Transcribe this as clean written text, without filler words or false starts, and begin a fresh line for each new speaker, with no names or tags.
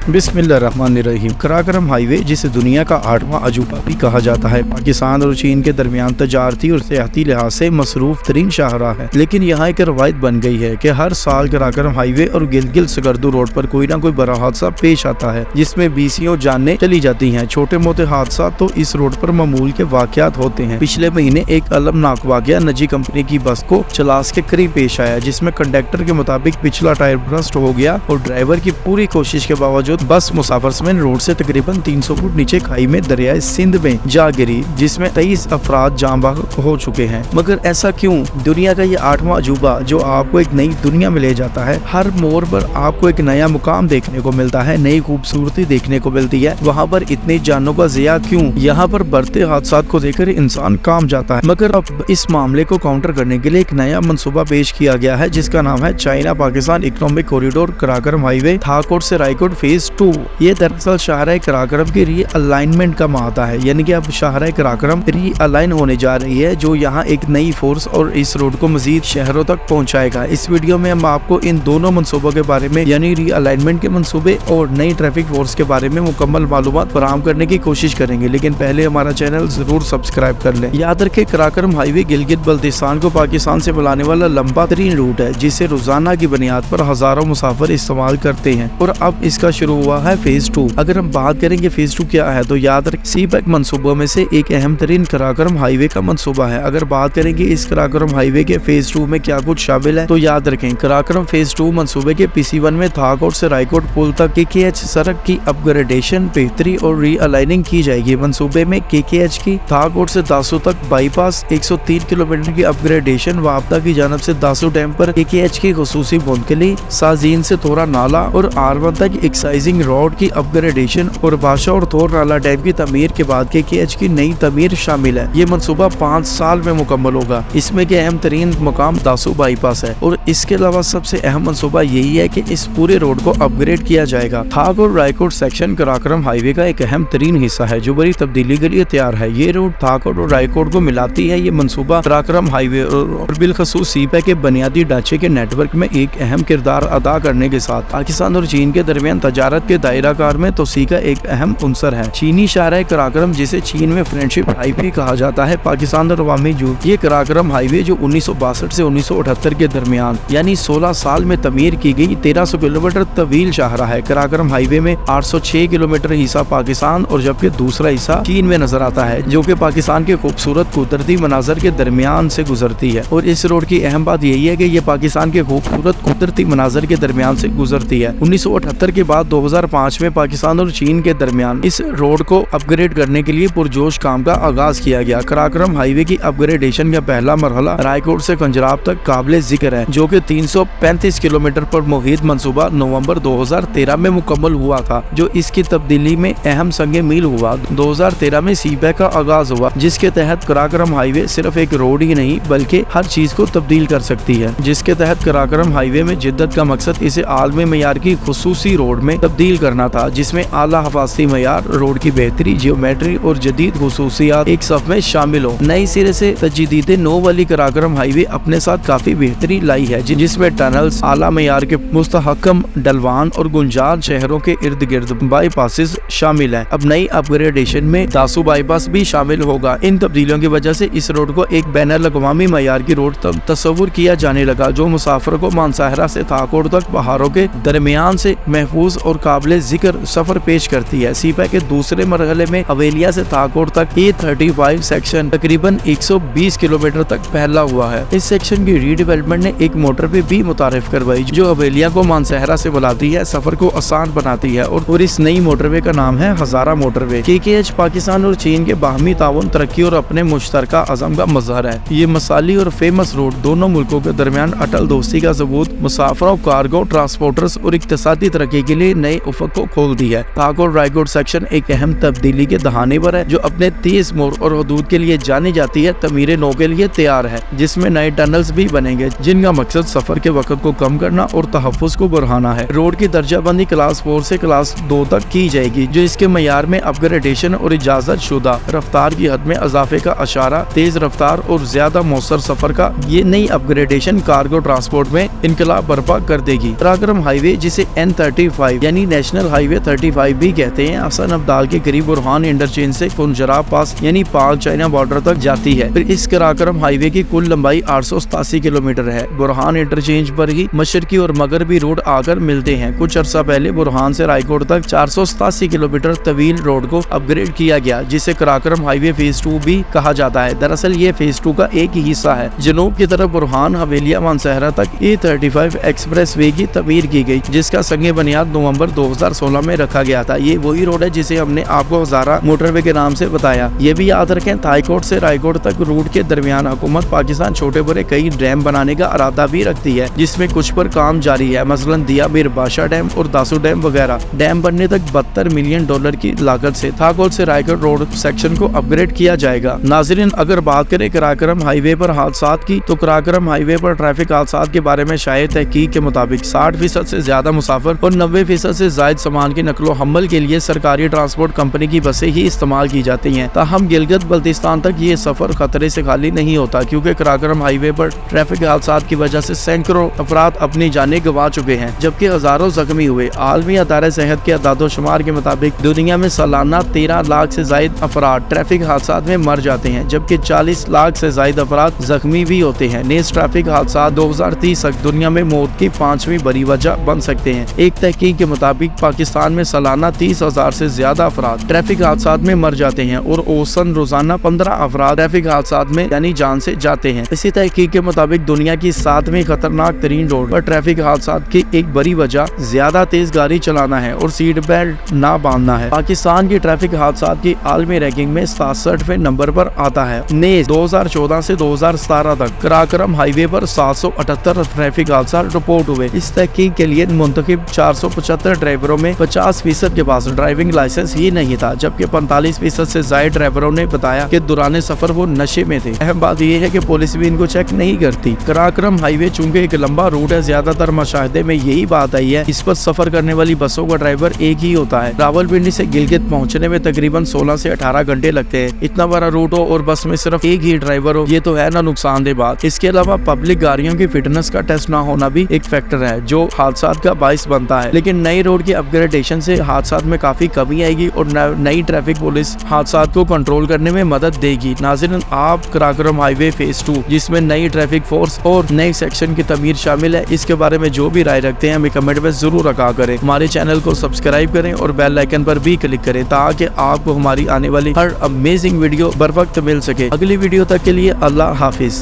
बिस्मिल्लाहिर्रहमानिर्रहीम। कराकरम हाईवे, जिसे दुनिया का 8वां अजूबा भी कहा जाता है, पाकिस्तान और चीन के दरमियान तजारती और सियाहती लिहाज से मसरूफ तरीन शाहराह है। लेकिन यहाँ एक रवायत बन गई है कि हर साल कराकरम हाईवे और गिलगित सकर्दू रोड पर कोई ना कोई बड़ा हादसा पेश आता है, जिसमें बीसियों जानें चली जाती हैं। छोटे मोटे हादसा तो इस रोड पर मामूल के वाकयात होते हैं। पिछले महीने एक अलमनाक वाकया निजी कंपनी की बस को चलास के करीब पेश आया, जिसमें कंडक्टर के मुताबिक पिछला टायर बर्स्ट हो गया और ड्राइवर की पूरी कोशिश के बावजूद बस मुसाफिर समेत रोड से तकरीबन 300 फुट नीचे खाई में दरियाए सिंध में जा गिरी, जिसमें 23 अफराद जान बहक हो चुके हैं। मगर ऐसा क्यों? दुनिया का ये 8वां अजूबा जो आपको एक नई दुनिया में ले जाता है। हर मोड़ पर आपको एक नया मुकाम देखने को मिलता है, नई खूबसूरती देखने को मिलती है। वहाँ पर इतनी जानों का ज़िया क्यों? यहाँ पर बढ़ते हादसा को देखकर इंसान काम जाता है। मगर अब इस मामले को काउंटर करने के लिए एक नया मंसूबा पेश किया गया है, जिसका नाम है China Pakistan economic corridor Karakoram highway Thakot से रायकोट फेज 2। ये दरअसल शाहराह कराकरम की री अलाइनमेंट का माहता है, यानी कि अब शाहराह कराकरम री अलाइन होने जा रही है, जो यहाँ एक नई फोर्स और इस रोड को मजीद शहरों तक पहुँचाएगा। इस वीडियो में हम आपको इन दोनों मनसूबों के बारे में, यानी री अलाइनमेंट के मनसूबे और नई ट्रैफिक फोर्स के बारे में मुकम्मल मालूमात फराहम करने की कोशिश करेंगे। लेकिन पहले हमारा चैनल जरूर सब्सक्राइब कर लें। याद रखें, कराकरम हाईवे गिलगित बल्तिस्तान को पाकिस्तान से मिलाने वाला लंबा तरीन रूट है, जिसे रोजाना की बुनियाद पर हजारों मुसाफिर इस्तेमाल करते हैं। और अब इसका शुरू हुआ है फेज 2। अगर हम बात करेंगे फेज 2 क्या है, तो याद रखें सीपैक मंसूबों में से एक अहम तरीन कराकरम हाईवे का मंसूबा है। अगर बात करेंगे इस कराकरम हाईवे के फेज 2 में क्या कुछ शामिल है, तो याद रखें कराकरम फेज 2 मंसूबे के PC1 में थाकोट से रायकोट पुल तक KKH सड़क की अपग्रेडेशन, बेहतरी और री अलाइनिंग की जाएगी। मंसूबे में KKH की थाकोट से दासू तक बाईपास, 103 किलोमीटर की अपग्रेडेशन वापदा की जानब से दासू डैम पर KKH की खुसूसी मुंतकली, साजीन से थोड़ा नाला और R1 तक एक्साइजिंग रोड की अपग्रेडेशन और बादशाह और थोर नाला डैम की तमीर के बाद KKH की नई तमीर शामिल है। ये मंसूबा 5 साल में मुकम्मल होगा। इसमें के अहम तरीन मुकाम दासू बाईपास है और इसके अलावा सबसे अहम मंसूबा यही है कि इस पूरे रोड को अपग्रेड किया जाएगा। थाक और रायकोट सेक्शन कराकरम हाईवे का एक अहम तरीन हिस्सा है, जो बड़ी तब्दीली के लिए तैयार है। ये रोड थाकोट और रायकोट को मिलाती है। ये मंसूबा कराकरम हाईवे और बिलखसूस सीपैक के बुनियादी ढांचे के नेटवर्क में एक अहम किरदार अदा करने के साथ पाकिस्तान और चीन के दरमियान तजारत के दायरा कार में तोसी का एक अहम उनसर है। चीनी शाहराह कराकरम, जिसे चीन में फ्रेंडशिप हाईवे कहा जाता है, पाकिस्तान और अवामी जुनूब। ये कराकरम हाईवे जो 1962 से 1978 के दरमियान यानी 16 साल में तमीर की गई 1300 किलोमीटर तवील शाहराह है। कराकरम हाईवे में 806 किलोमीटर हिस्सा पाकिस्तान और जबकि दूसरा हिस्सा चीन में नजर आता है, जो कि पाकिस्तान के खूबसूरत कुदरती मनाजर के दरमियान से गुजरती है। और इस रोड की अहम बात यही है कि ये पाकिस्तान के खूबसूरत कुदरती मनाजर के दरमियान से गुजरती है। 1978 के बाद 2005 में पाकिस्तान और चीन के दरमियान इस रोड को अपग्रेड करने के लिए पुरजोश काम का आगाज किया गया। कराकरम हाईवे की अपग्रेडेशन का पहला मरहला रायकोट से पंजाब तक काबिल जिक्र है, जो कि 335 किलोमीटर पर मुहित मंसूबा नवंबर 2013 में मुकम्मल हुआ था, जो इसकी तब्दीली में अहम संगे मील हुआ। 2013 में सीपैक का आगाज हुआ, जिसके तहत कराकरम हाईवे सिर्फ एक रोड ही नहीं बल्कि हर चीज को तब्दील कर सकती है। जिसके तहत कराकरम हाईवे में जिद्दत का मकसद इसे आलमी मयार की खुसूसी रोड में तब्दील करना था, जिसमें आला हफाजती मयार, रोड की बेहतरी, जियोमेट्री और जदीद खुसूसियात एक सफ में शामिल हो। नई सिरे से तजदीद नो वाली कराकरम हाईवे अपने साथ काफी बेहतरी लाई है, जिसमें टनल्स, आला मयार के मुस्तहकम डलवान और गुंजाल शहरों के इर्द गिर्द बाईपासेस शामिल है। अब नई अपग्रेडेशन में दासू बाईपास भी शामिल होगा। इन तब्दीलियों की वजह से इस रोड को एक बैनुल-अक़वामी मयार की रोड तक तस्वुर किया जाने लगा, जो मुसाफिर को मानसहरा से थाकोट तक पहाड़ों के दरमियान से महफूज और काबिल जिक्र सफर पेश करती है। सीपैक के दूसरे मरहले में हवेलिया से थाकोट तक A35 सेक्शन तकरीबन 120 किलोमीटर तक फैला हुआ है। इस सेक्शन की रीडेवलपमेंट ने एक मोटरवे भी मुतारिफ करवाई, जो हवेलिया को मानसहरा से बुलाती है, सफर को आसान बनाती है। और इस नई मोटरवे का नाम है हजारा मोटरवे। KKH पाकिस्तान और चीन के बाहमी ताउन, तरक्की और अपने मुश्तरका अज़म का मज़हर है। ये मसाली और फेमस रोड दोनों मुल्कों के दरमियान अटल दोस्ती का सबूत, मुसाफिरों, कार्गो, ट्रांसपोर्टर्स और इक्तिसादी तरक्की के लिए नए उफक को खोल दी है। थाकोट रायकोट सेक्शन एक अहम तब्दीली के दहाने पर है, जो अपने तेज मोड़ और हदूद के लिए जानी जाती है। तमीर नौ के लिए तैयार है, जिसमें नए टनल्स भी बनेंगे, जिनका मकसद सफर के वक्त को कम करना और तहफ़्फ़ुज़ को बढ़ाना है। रोड की दर्जाबंदी क्लास 4 से क्लास 2 तक की जाएगी। होगी, जो इसके मयार में अपग्रेडेशन और इजाजत शुदा रफ्तार की हद में इजाफे का इशारा, तेज रफ्तार और ज्यादा मौसर सफर का ये नई अपग्रेडेशन कार्गो ट्रांसपोर्ट में इनकलाब बर्पा कर देगी। कराक्रम हाईवे, जिसे N35 यानी नेशनल हाईवे 35 भी कहते हैं, हसन अब्दाल के करीब बुरहान इंटरचेंज से कुंजराब पास यानी पाक चाइना बॉर्डर तक जाती है। फिर इस कराक्रम हाईवे की कुल लंबाई 887 किलोमीटर है। बुरहान इंटरचेंज पर ही मशरकी और मगरबी रोड आकर मिलते हैं। कुछ अर्सा पहले बुरहान से रायकोट तक 487 किलोमीटर तवील रोड को अपग्रेड किया गया, जिसे कराक्रम हाईवे फेज 2 भी कहा जाता है। दरअसल ये फेज 2 का एक ही हिस्सा है। जनूब की तरफ बुरहान हवेलिया मानसहरा तक A35 एक्सप्रेस वे की तमीर की गई, जिसका संगे बुनियाद नवंबर 2016 में रखा गया था। ये वही रोड है जिसे हमने आपको हजारा मोटरवे के नाम से बताया। ये भी याद रखें, थाईकोट से रायकोट तक रूट के दरमियान हुकूमत पाकिस्तान छोटे बड़े कई डैम बनाने का इरादा भी रखती है, जिसमें कुछ पर काम जारी है, मसलन दिया मीर बादशाह डैम और दासू डैम वगैरह। डैम बनने तक $72 मिलियन की लागत से थाईकोट से रायकोट रोड सेक्शन को अपग्रेड किया जाएगा। नाज़रीन, अगर बात करें कराक्रम हाईवे पर हादसात की, तो कराक्रम हाईवे पर ट्रैफिक हादसात के बारे में शायद तहकीक के मुताबिक 60% से ज्यादा मुसाफिर और 90% से जायद सामान की नकलो हमल के लिए सरकारी ट्रांसपोर्ट कंपनी की बसें ही इस्तेमाल की जाती हैं। ताहम गिलगित बल्तिस्तान तक ये सफर खतरे से खाली नहीं होता, क्योंकि कराक्रम हाईवे पर ट्रैफिक हादसात की वजह से सैकड़ों अफराद अपनी जानें गंवा चुके हैं, जबकि हजारों जख्मी हुए। आलमी अदारे सेहत के अदादोशुमार के मुताबिक दुनिया में सालाना 13 लाख से जायद अफराद ट्रैफिक हादसात में मर जाते हैं, जबकि 40 लाख से जायद अफराद जख्मी भी होते हैं। नेज ट्रैफिक हादसा 2030 तक दुनिया में मौत की 5वीं बड़ी वजह बन सकते हैं। एक तहकीक के मुताबिक पाकिस्तान में सालाना 30,000 से ज्यादा अफराद ट्रैफिक हादसात में मर जाते हैं और औसतन रोजाना 15 अफराद ट्रैफिक हादसात में यानी जान से जाते हैं। इसी तहकीक के मुताबिक दुनिया की 7वीं खतरनाक तरीन रोड पर ट्रैफिक हादसात की एक बड़ी वजह ज्यादा तेज गाड़ी चलाना है और सीट बेल्ट ना बांधना है। पाकिस्तान की ट्रैफिक हादसात की आलमी रैंकिंग में 67वें नंबर पर आता है। नेज 2014 से 2017 तक कराक्रम हाईवे पर 778 ट्रैफिक हादसा रिपोर्ट हुए। इस तहकीक के लिए मुंतखब 475 ड्राइवरों में 50% के पास ड्राइविंग लाइसेंस ही नहीं था, जबकि 45% से ज्यादा ड्राइवरों ने बताया कि दौरान सफर वो नशे में थे। अहम बात यह है कि पुलिस भी इनको चेक नहीं करती। कराक्रम हाईवे चूंकि एक लंबा रूट है, ज्यादातर मशाहिदे में यही बात आई है। इस पर सफर करने वाली बसों का ड्राइवर एक ही होता है। रावलपिंडी से गिलगित पहुंचने में तकरीबन 16 से 18 घंटे लगते हैं। इतना बड़ा रूट हो और बस में सिर्फ एक ही ड्राइवर हो, ये तो है ना नुकसानदेह बात। इसके अलावा पब्लिक गाड़ियों की फिटनेस का टेस्ट ना होना भी एक फैक्टर है, जो हादसात का बाइस बनता है। लेकिन नई रोड की अपग्रेडेशन से हादसात में काफी कमी आएगी और नई ट्रैफिक पुलिस हादसात को कंट्रोल करने में मदद देगी। नाज़रीन, आप कराक्रम हाईवे फेज 2, जिसमें नई ट्रैफिक फोर्स और नए सेक्शन की तमीर शामिल है, इसके बारे में जो भी राय रखते हैं हमें कमेंट में जरूर रखा करें। हमारे चैनल को सब्सक्राइब करें और बेल आइकन पर भी क्लिक करें, ताकि आपको हमारी आने वाली हर अमेजिंग वीडियो बर वक्त मिल सके। अगली वीडियो तक के लिए अल्लाह हाफिज।